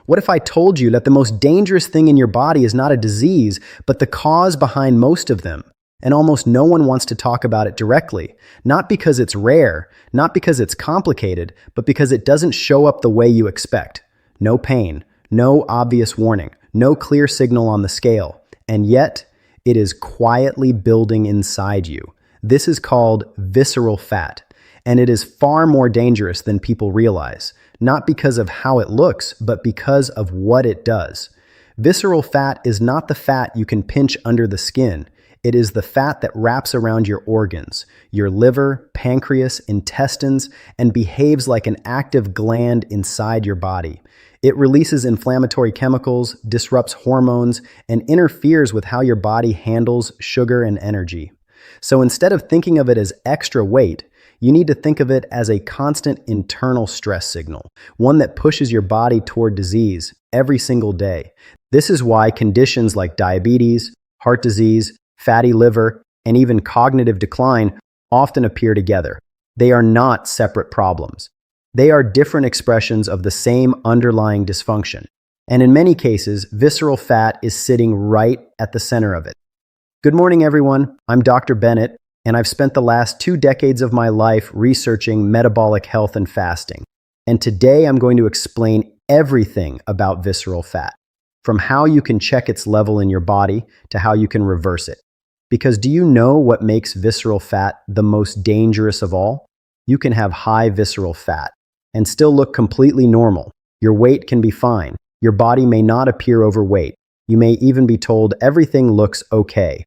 What if I told you that the most dangerous thing in your body is not a disease, but the cause behind most of them? And almost no one wants to talk about it directly, not because it's rare, not because it's complicated, but because it doesn't show up the way you expect. No pain, no obvious warning, no clear signal on the scale, and yet it is quietly building inside you. This is called visceral fat, and it is far more dangerous than people realize, not because of how it looks, but because of what it does. Visceral fat is not the fat you can pinch under the skin. It is the fat that wraps around your organs, your liver, pancreas, intestines, and behaves like an active gland inside your body. It releases inflammatory chemicals, disrupts hormones, and interferes with how your body handles sugar and energy. So instead of thinking of it as extra weight, you need to think of it as a constant internal stress signal, one that pushes your body toward disease every single day. This is why conditions like diabetes, heart disease, fatty liver, and even cognitive decline often appear together. They are not separate problems. They are different expressions of the same underlying dysfunction. And in many cases, visceral fat is sitting right at the center of it. Good morning, everyone. I'm Dr. Bennett, and I've spent the last 2 decades of my life researching metabolic health and fasting. And today I'm going to explain everything about visceral fat, from how you can check its level in your body to how you can reverse it. Because do you know what makes visceral fat the most dangerous of all? You can have high visceral fat and still look completely normal. Your weight can be fine. Your body may not appear overweight. You may even be told everything looks okay.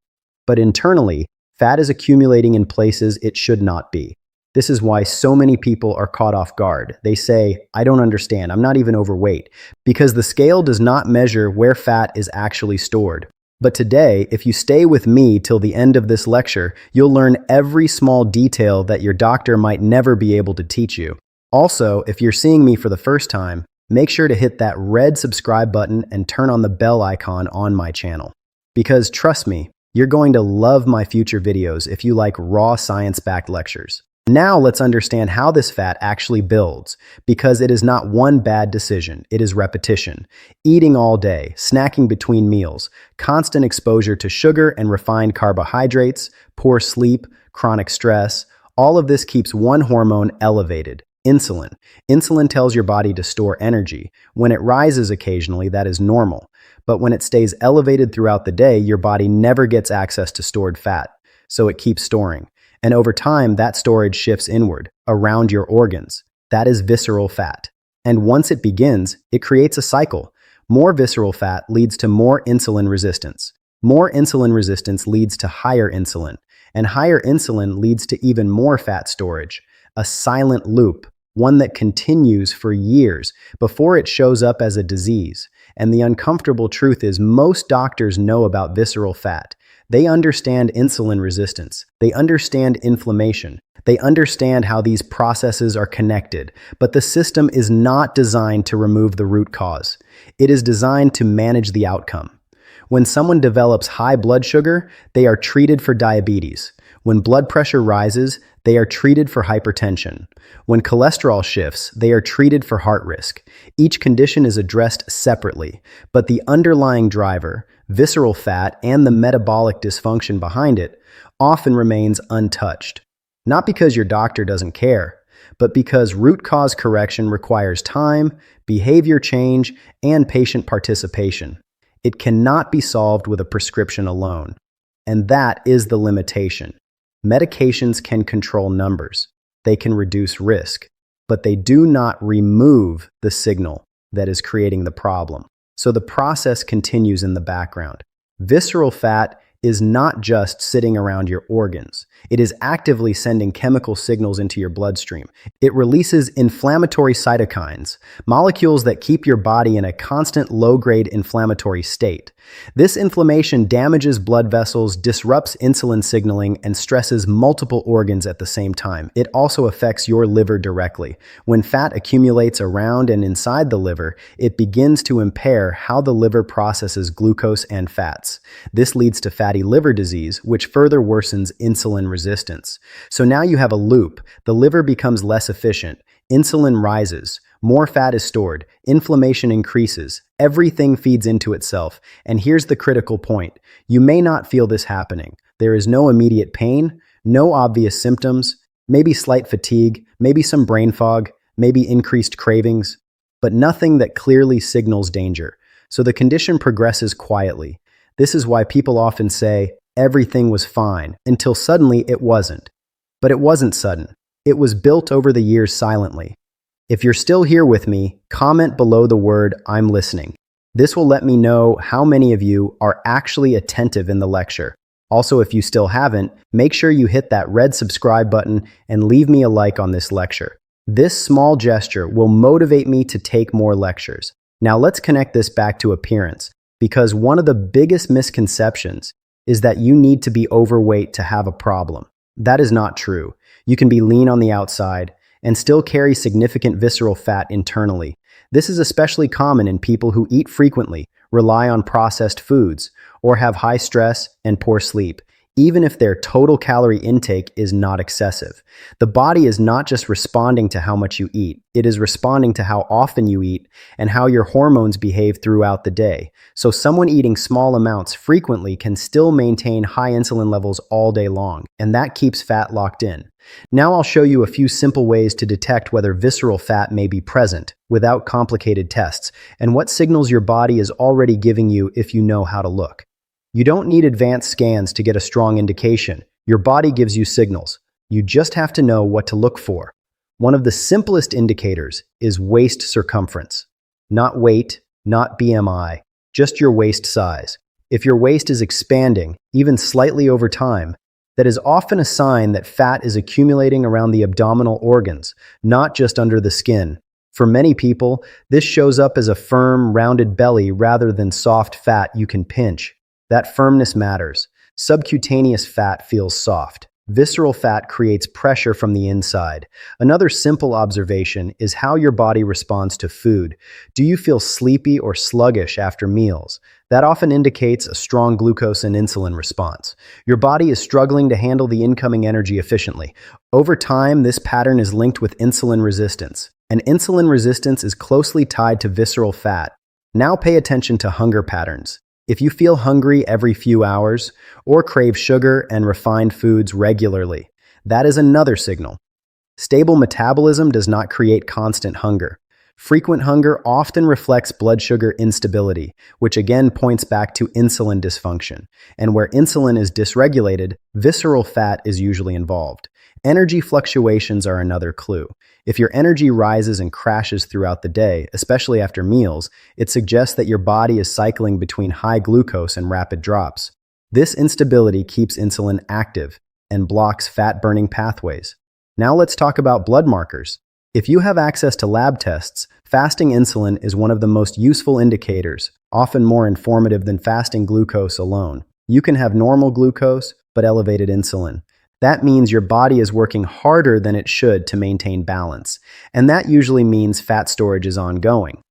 But internally, fat is accumulating in places it should not be. This is why so many people are caught off guard. They say, I don't understand, I'm not even overweight, because the scale does not measure where fat is actually stored. But today, if you stay with me till the end of this lecture, you'll learn every small detail that your doctor might never be able to teach you. Also, if you're seeing me for the first time, make sure to hit that red subscribe button and turn on the bell icon on my channel. Because trust me, you're going to love my future videos if you like raw science-backed lectures. Now let's understand how this fat actually builds, because it is not one bad decision, it is repetition. Eating all day, snacking between meals, constant exposure to sugar and refined carbohydrates, poor sleep, chronic stress, all of this keeps one hormone elevated, insulin. Insulin tells your body to store energy. When it rises occasionally, that is normal. But when it stays elevated throughout the day, your body never gets access to stored fat, so it keeps storing. And over time, that storage shifts inward, around your organs. That is visceral fat. And once it begins, it creates a cycle. More visceral fat leads to more insulin resistance. More insulin resistance leads to higher insulin. And higher insulin leads to even more fat storage. A silent loop, one that continues for years before it shows up as a disease. And the uncomfortable truth is most doctors know about visceral fat. They understand insulin resistance. They understand inflammation. They understand how these processes are connected, but the system is not designed to remove the root cause. It is designed to manage the outcome. When someone develops high blood sugar, they are treated for diabetes. When blood pressure rises, they are treated for hypertension. When cholesterol shifts, they are treated for heart risk. Each condition is addressed separately, but the underlying driver, visceral fat, and the metabolic dysfunction behind it often remains untouched. Not because your doctor doesn't care, but because root cause correction requires time, behavior change, and patient participation. It cannot be solved with a prescription alone. And that is the limitation. Medications can control numbers. They can reduce risk, but they do not remove the signal that is creating the problem. So the process continues in the background. Visceral fat is not just sitting around your organs. It is actively sending chemical signals into your bloodstream. It releases inflammatory cytokines, molecules that keep your body in a constant low-grade inflammatory state. This inflammation damages blood vessels, disrupts insulin signaling, and stresses multiple organs at the same time. It also affects your liver directly. When fat accumulates around and inside the liver, it begins to impair how the liver processes glucose and fats. This leads to fatty liver disease, which further worsens insulin resistance. So now you have a loop. The liver becomes less efficient. Insulin rises. More fat is stored, inflammation increases, everything feeds into itself. And here's the critical point. You may not feel this happening. There is no immediate pain, no obvious symptoms, maybe slight fatigue, maybe some brain fog, maybe increased cravings, but nothing that clearly signals danger. So the condition progresses quietly. This is why people often say, everything was fine, until suddenly it wasn't. But it wasn't sudden. It was built over the years silently. If you're still here with me, comment below the word "I'm listening." This will let me know how many of you are actually attentive in the lecture. Also, if you still haven't, make sure you hit that red subscribe button and leave me a like on this lecture. This small gesture will motivate me to take more lectures. Now let's connect this back to appearance, because one of the biggest misconceptions is that you need to be overweight to have a problem. That is not true. You can be lean on the outside and still carry significant visceral fat internally. This is especially common in people who eat frequently, rely on processed foods, or have high stress and poor sleep, even if their total calorie intake is not excessive. The body is not just responding to how much you eat, it is responding to how often you eat and how your hormones behave throughout the day. So someone eating small amounts frequently can still maintain high insulin levels all day long, and that keeps fat locked in. Now I'll show you a few simple ways to detect whether visceral fat may be present without complicated tests, and what signals your body is already giving you if you know how to look. You don't need advanced scans to get a strong indication. Your body gives you signals. You just have to know what to look for. One of the simplest indicators is waist circumference. Not weight, not BMI, just your waist size. If your waist is expanding, even slightly over time, that is often a sign that fat is accumulating around the abdominal organs, not just under the skin. For many people, this shows up as a firm, rounded belly rather than soft fat you can pinch. That firmness matters. Subcutaneous fat feels soft. Visceral fat creates pressure from the inside. Another simple observation is how your body responds to food. Do you feel sleepy or sluggish after meals? That often indicates a strong glucose and insulin response. Your body is struggling to handle the incoming energy efficiently. Over time, this pattern is linked with insulin resistance. And insulin resistance is closely tied to visceral fat. Now pay attention to hunger patterns. If you feel hungry every few hours or crave sugar and refined foods regularly, that is another signal. Stable metabolism does not create constant hunger. Frequent hunger often reflects blood sugar instability, which again points back to insulin dysfunction. And where insulin is dysregulated, visceral fat is usually involved. Energy fluctuations are another clue. If your energy rises and crashes throughout the day, especially after meals, it suggests that your body is cycling between high glucose and rapid drops. This instability keeps insulin active and blocks fat-burning pathways. Now let's talk about blood markers. If you have access to lab tests, fasting insulin is one of the most useful indicators, often more informative than fasting glucose alone. You can have normal glucose, but elevated insulin. That means your body is working harder than it should to maintain balance, and that usually means fat storage is ongoing.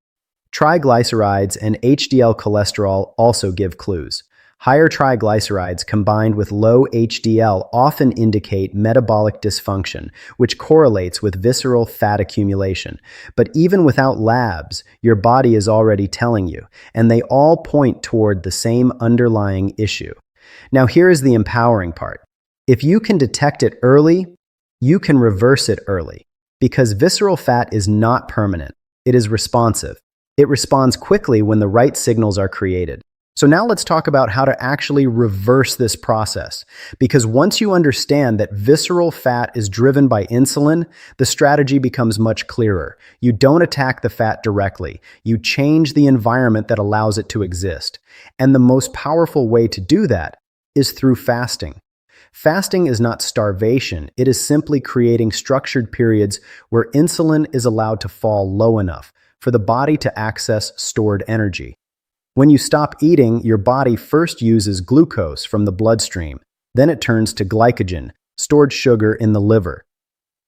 Triglycerides and HDL cholesterol also give clues. Higher triglycerides combined with low HDL often indicate metabolic dysfunction, which correlates with visceral fat accumulation. But even without labs, your body is already telling you, and they all point toward the same underlying issue. Now here is the empowering part. If you can detect it early, you can reverse it early. Because visceral fat is not permanent, it is responsive. It responds quickly when the right signals are created. So now let's talk about how to actually reverse this process. Because once you understand that visceral fat is driven by insulin, the strategy becomes much clearer. You don't attack the fat directly. You change the environment that allows it to exist. And the most powerful way to do that is through fasting. Fasting is not starvation, it is simply creating structured periods where insulin is allowed to fall low enough for the body to access stored energy. When you stop eating, your body first uses glucose from the bloodstream, then it turns to glycogen, stored sugar in the liver.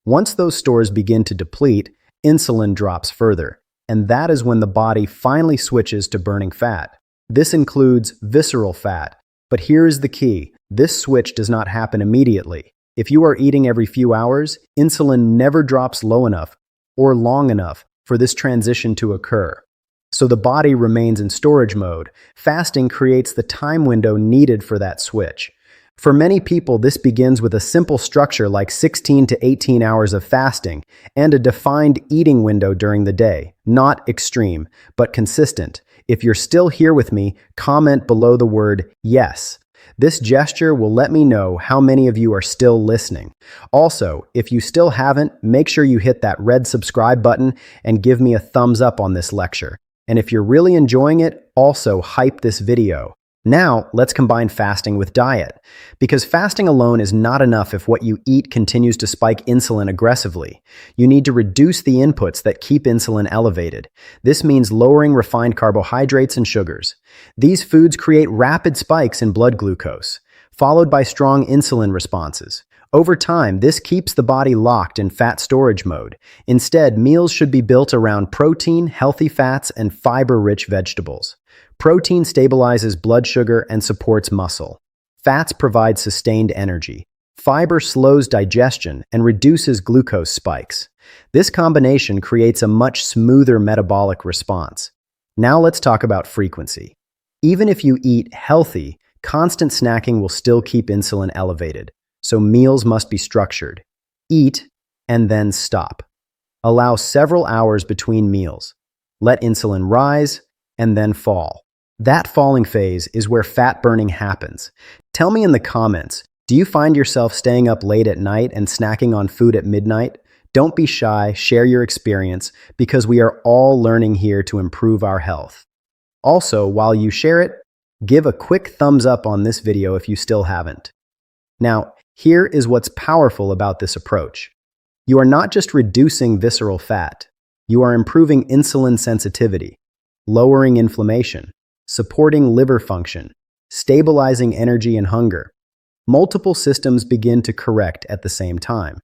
Once those stores begin to deplete, insulin drops further, and that is when the body finally switches to burning fat. This includes visceral fat, but here is the key. This switch does not happen immediately. If you are eating every few hours, insulin never drops low enough or long enough for this transition to occur. So the body remains in storage mode. Fasting creates the time window needed for that switch. For many people, this begins with a simple structure like 16 to 18 hours of fasting and a defined eating window during the day. Not extreme, but consistent. If you're still here with me, comment below the word yes. This gesture will let me know how many of you are still listening. Also, if you still haven't, make sure you hit that red subscribe button and give me a thumbs up on this lecture. And if you're really enjoying it, also hype this video. Now, let's combine fasting with diet. Because fasting alone is not enough if what you eat continues to spike insulin aggressively. You need to reduce the inputs that keep insulin elevated. This means lowering refined carbohydrates and sugars. These foods create rapid spikes in blood glucose, followed by strong insulin responses. Over time, this keeps the body locked in fat storage mode. Instead, meals should be built around protein, healthy fats, and fiber-rich vegetables. Protein stabilizes blood sugar and supports muscle. Fats provide sustained energy. Fiber slows digestion and reduces glucose spikes. This combination creates a much smoother metabolic response. Now let's talk about frequency. Even if you eat healthy, constant snacking will still keep insulin elevated. So meals must be structured. Eat and then stop. Allow several hours between meals. Let insulin rise and then fall. That falling phase is where fat burning happens. Tell me in the comments, do you find yourself staying up late at night and snacking on food at midnight? Don't be shy, share your experience, because we are all learning here to improve our health. Also, while you share it, give a quick thumbs up on this video if you still haven't. Now, here is what's powerful about this approach. You are not just reducing visceral fat, you are improving insulin sensitivity, lowering inflammation, supporting liver function, stabilizing energy and hunger. Multiple systems begin to correct at the same time,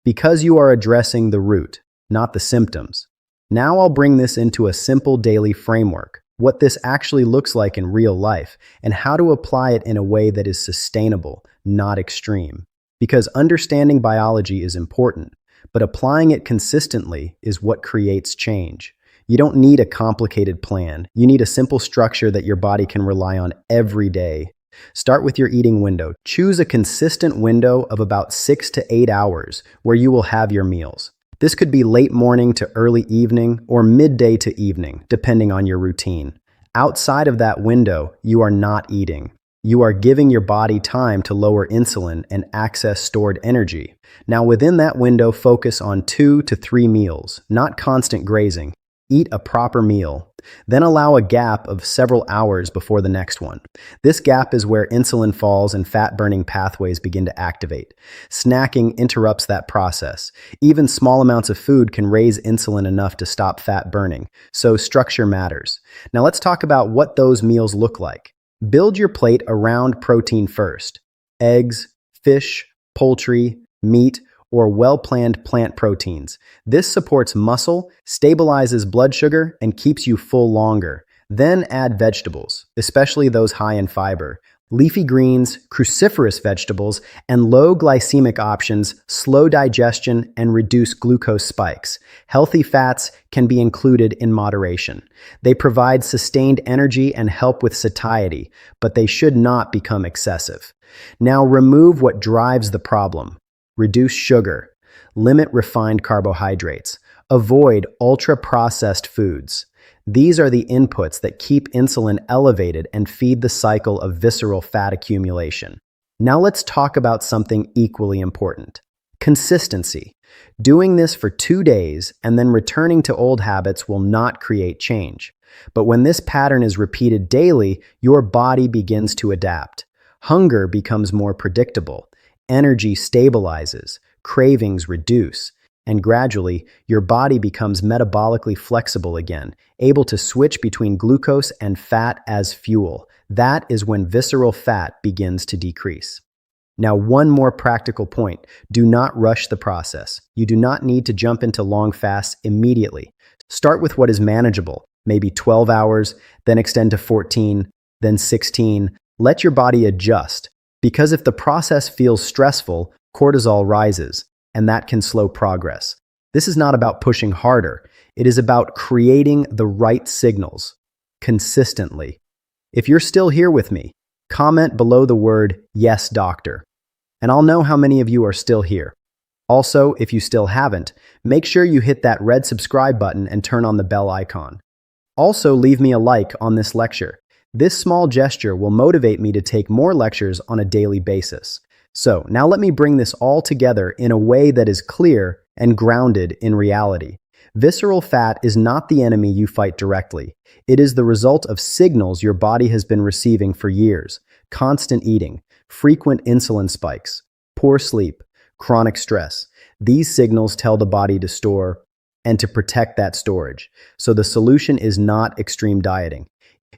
because you are addressing the root, not the symptoms. Now I'll bring this into a simple daily framework, what this actually looks like in real life, and how to apply it in a way that is sustainable, not extreme. Because understanding biology is important, but applying it consistently is what creates change. You don't need a complicated plan. You need a simple structure that your body can rely on every day. Start with your eating window. Choose a consistent window of about 6 to 8 hours where you will have your meals. This could be late morning to early evening or midday to evening, depending on your routine. Outside of that window, you are not eating. You are giving your body time to lower insulin and access stored energy. Now, within that window, focus on 2 to 3 meals, not constant grazing. Eat a proper meal, then allow a gap of several hours before the next one. This gap is where insulin falls and fat-burning pathways begin to activate. Snacking interrupts that process. Even small amounts of food can raise insulin enough to stop fat burning, so structure matters. Now let's talk about what those meals look like. Build your plate around protein first. Eggs, fish, poultry, meat, or well-planned plant proteins. This supports muscle, stabilizes blood sugar, and keeps you full longer. Then add vegetables, especially those high in fiber. Leafy greens, cruciferous vegetables, and low glycemic options slow digestion and reduce glucose spikes. Healthy fats can be included in moderation. They provide sustained energy and help with satiety, but they should not become excessive. Now remove what drives the problem. Reduce sugar. Limit refined carbohydrates. Avoid ultra-processed foods. These are the inputs that keep insulin elevated and feed the cycle of visceral fat accumulation. Now let's talk about something equally important. Consistency. Doing this for 2 days and then returning to old habits will not create change. But when this pattern is repeated daily, your body begins to adapt. Hunger becomes more predictable. Energy stabilizes, cravings reduce, and gradually, your body becomes metabolically flexible again, able to switch between glucose and fat as fuel. That is when visceral fat begins to decrease. Now, one more practical point. Do not rush the process. You do not need to jump into long fasts immediately. Start with what is manageable, maybe 12 hours, then extend to 14, then 16. Let your body adjust. Because if the process feels stressful, cortisol rises, and that can slow progress. This is not about pushing harder. It is about creating the right signals consistently. If you're still here with me, comment below the word "Yes, Doctor," and I'll know how many of you are still here. Also, if you still haven't, make sure you hit that red subscribe button and turn on the bell icon. Also, leave me a like on this lecture. This small gesture will motivate me to take more lectures on a daily basis. So, now let me bring this all together in a way that is clear and grounded in reality. Visceral fat is not the enemy you fight directly. It is the result of signals your body has been receiving for years: constant eating, frequent insulin spikes, poor sleep, chronic stress. These signals tell the body to store and to protect that storage. So the solution is not extreme dieting.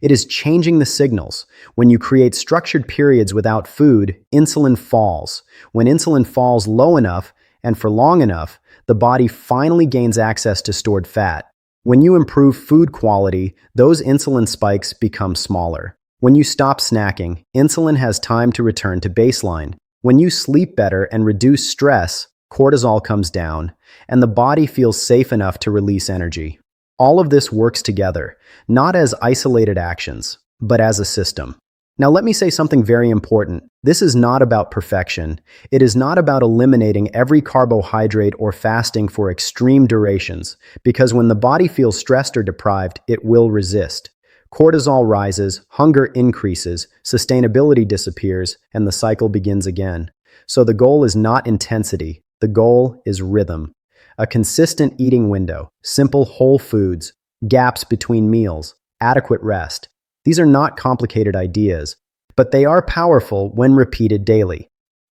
It is changing the signals. When you create structured periods without food, insulin falls. When insulin falls low enough and for long enough, the body finally gains access to stored fat. When you improve food quality, those insulin spikes become smaller. When you stop snacking, insulin has time to return to baseline. When you sleep better and reduce stress, cortisol comes down, and the body feels safe enough to release energy. All of this works together, not as isolated actions, but as a system. Now let me say something very important. This is not about perfection. It is not about eliminating every carbohydrate or fasting for extreme durations, because when the body feels stressed or deprived, it will resist. Cortisol rises, hunger increases, sustainability disappears, and the cycle begins again. So the goal is not intensity. The goal is rhythm. A consistent eating window, simple whole foods, gaps between meals, adequate rest. These are not complicated ideas, but they are powerful when repeated daily.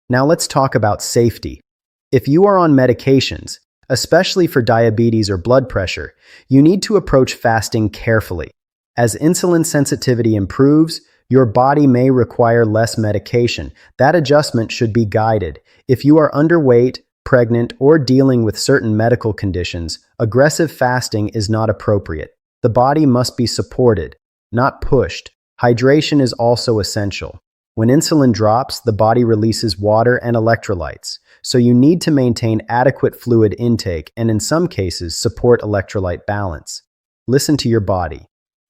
Now let's talk about safety. If you are on medications, especially for diabetes or blood pressure, you need to approach fasting carefully. As insulin sensitivity improves, your body may require less medication. That adjustment should be guided. If you are underweight, pregnant, or dealing with certain medical conditions, aggressive fasting is not appropriate. The body must be supported, not pushed. Hydration is also essential. When insulin drops, the body releases water and electrolytes, so you need to maintain adequate fluid intake and in some cases support electrolyte balance. Listen to your body.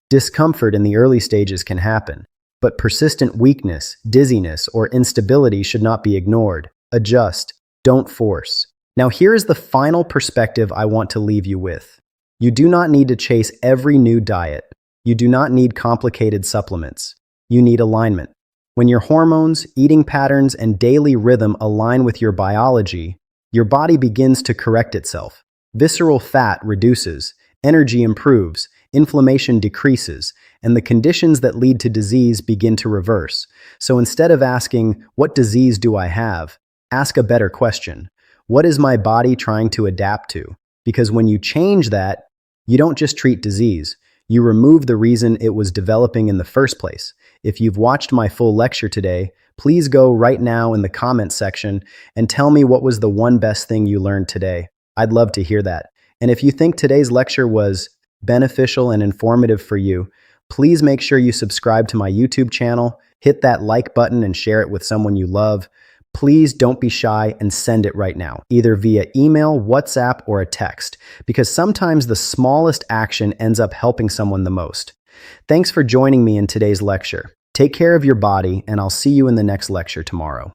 Discomfort in the early stages can happen, but persistent weakness, dizziness, or instability should not be ignored. Adjust, don't force. Now here is the final perspective I want to leave you with. You do not need to chase every new diet. You do not need complicated supplements. You need alignment. When your hormones, eating patterns, and daily rhythm align with your biology, your body begins to correct itself. Visceral fat reduces, energy improves, inflammation decreases, and the conditions that lead to disease begin to reverse. So instead of asking, "What disease do I have?" ask a better question. What is my body trying to adapt to? Because when you change that, you don't just treat disease. You remove the reason it was developing in the first place. If you've watched my full lecture today, please go right now in the comments section and tell me what was the one best thing you learned today. I'd love to hear that. And if you think today's lecture was beneficial and informative for you, please make sure you subscribe to my YouTube channel, hit that like button and share it with someone you love. Please don't be shy and send it right now, either via email, WhatsApp, or a text, because sometimes the smallest action ends up helping someone the most. Thanks for joining me in today's lecture. Take care of your body, and I'll see you in the next lecture tomorrow.